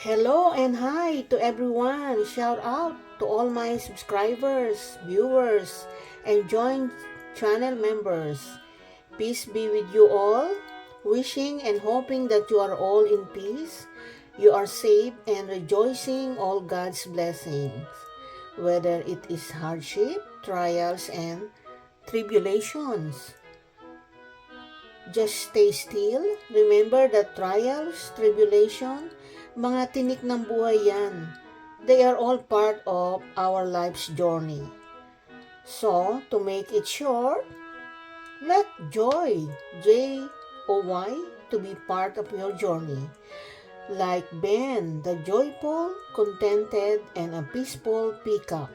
Hello and hi to everyone. Shout out to all my subscribers, viewers, and joint channel members. Peace be with you all. Wishing and hoping that you are all in peace. You are safe and rejoicing all God's blessings. Whether it is hardship, trials, and tribulations. Just stay still. Remember that trials, tribulation, mga tinik ng buhay yan. They are all part of our life's journey. So, to make it short, let joy, J-O-Y, to be part of your journey. Like Ben, the joyful, contented, and a peaceful peacock.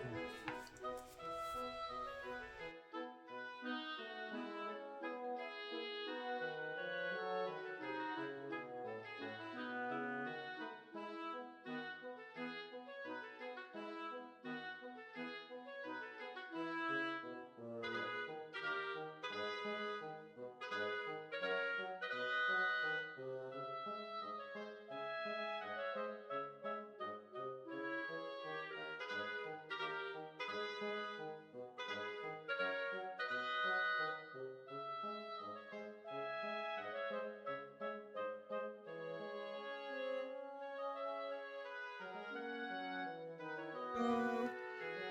Mm,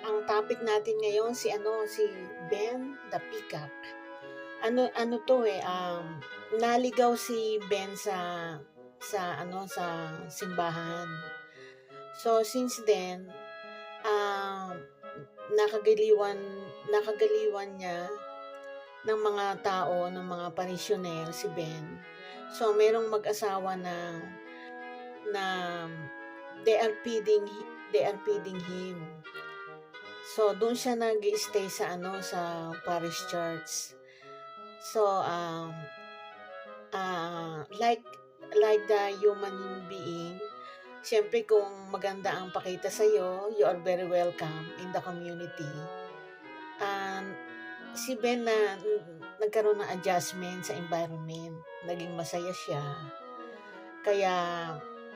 ang topic natin ngayon si Ben the Peacock. Ano to naligaw si Ben sa simbahan. So since then, um nakagaliwan nakagaliwan niya ng mga tao, ng mga parisyoner si Ben. So merong mag-asawa na they are feeding him. So doon siya nag-stay sa parish church. So like the human being, siyempre kung maganda ang pakita sa'yo, you are very welcome in the community. Si Ben nagkaroon ng adjustment sa environment. Naging masaya siya. Kaya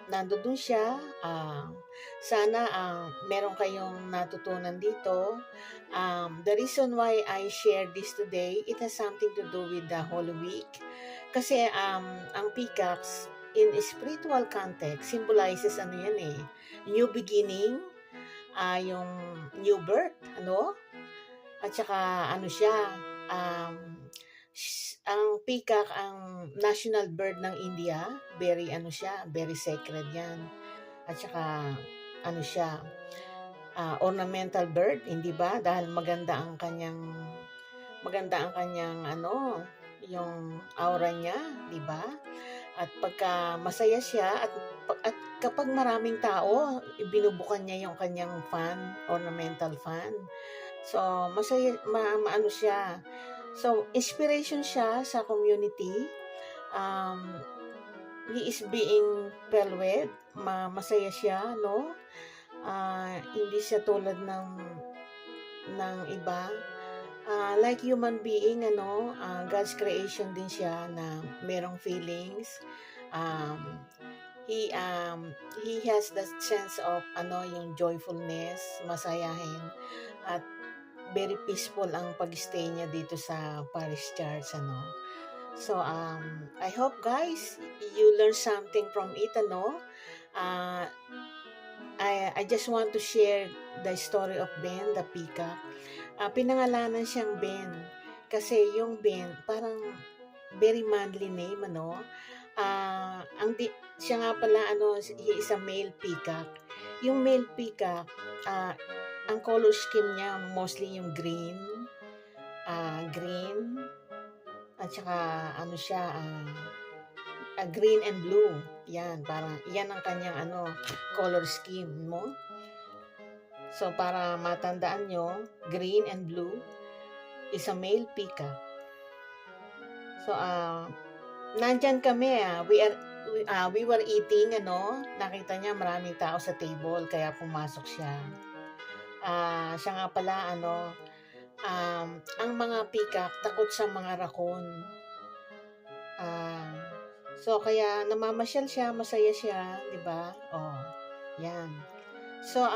nandoon siya. Sana meron kayong natutunan dito. The reason why I share this today, it has something to do with the Holy Week. Kasi ang peacocks in a spiritual context symbolizes new beginning, yung new birth, at saka um, ang peacock ang national bird ng India, very sacred yan. At saka ornamental bird, hindi ba? Dahil maganda ang kanyang yung aura niya, di ba? At pagka masaya siya at kapag maraming tao, binubukan niya yung kanyang ornamental fan. So, masaya, maano siya. So, inspiration siya sa community. Um, he is being well-read. Masaya siya, no? Hindi siya tulad ng iba. Like human being, God's creation din siya na merong feelings. He has that sense of yung joyfulness, masayahin, at very peaceful ang pag-stay niya dito sa parish church, So I hope guys you learn something from it, uh, I just want to share the story of Ben the peacock. Pinangalanan siyang Ben kasi yung Ben parang very manly name, siya nga pala he is a male peacock. Yung male peacock, ang color scheme niya mostly yung green at saka green and blue. Yan, parang yan ang kanyang color scheme mo. So para matandaan nyo, green and blue is a male peacock. So nandyan kami, we were eating, nakita niya maraming tao sa table kaya pumasok siya. Siya nga pala ang mga peacock takot sa mga raccoon. So, kaya namamasyal siya, masaya siya, 'di ba? Oh, 'yan. So,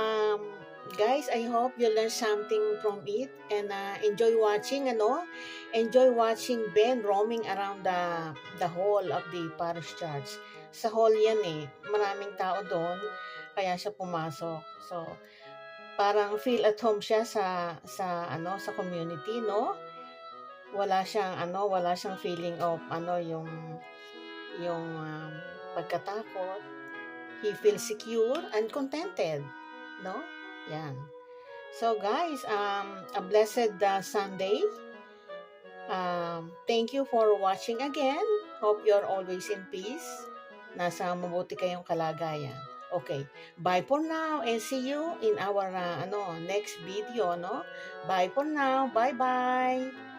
guys, I hope you learn something from it and enjoy watching Ben roaming around the hall of the parish church. Sa hall 'yan eh, maraming tao doon, kaya siya pumasok. So, parang feel at home siya sa community, no? Wala siyang feeling of yung pagkatakot. He feels secure and contented, no? Yan. So guys, a blessed Sunday. Thank you for watching again. Hope you're always in peace. Nasa mabuti kayong kalagayan. Okay, bye for now and see you in our next video, no? Bye for now. Bye-bye.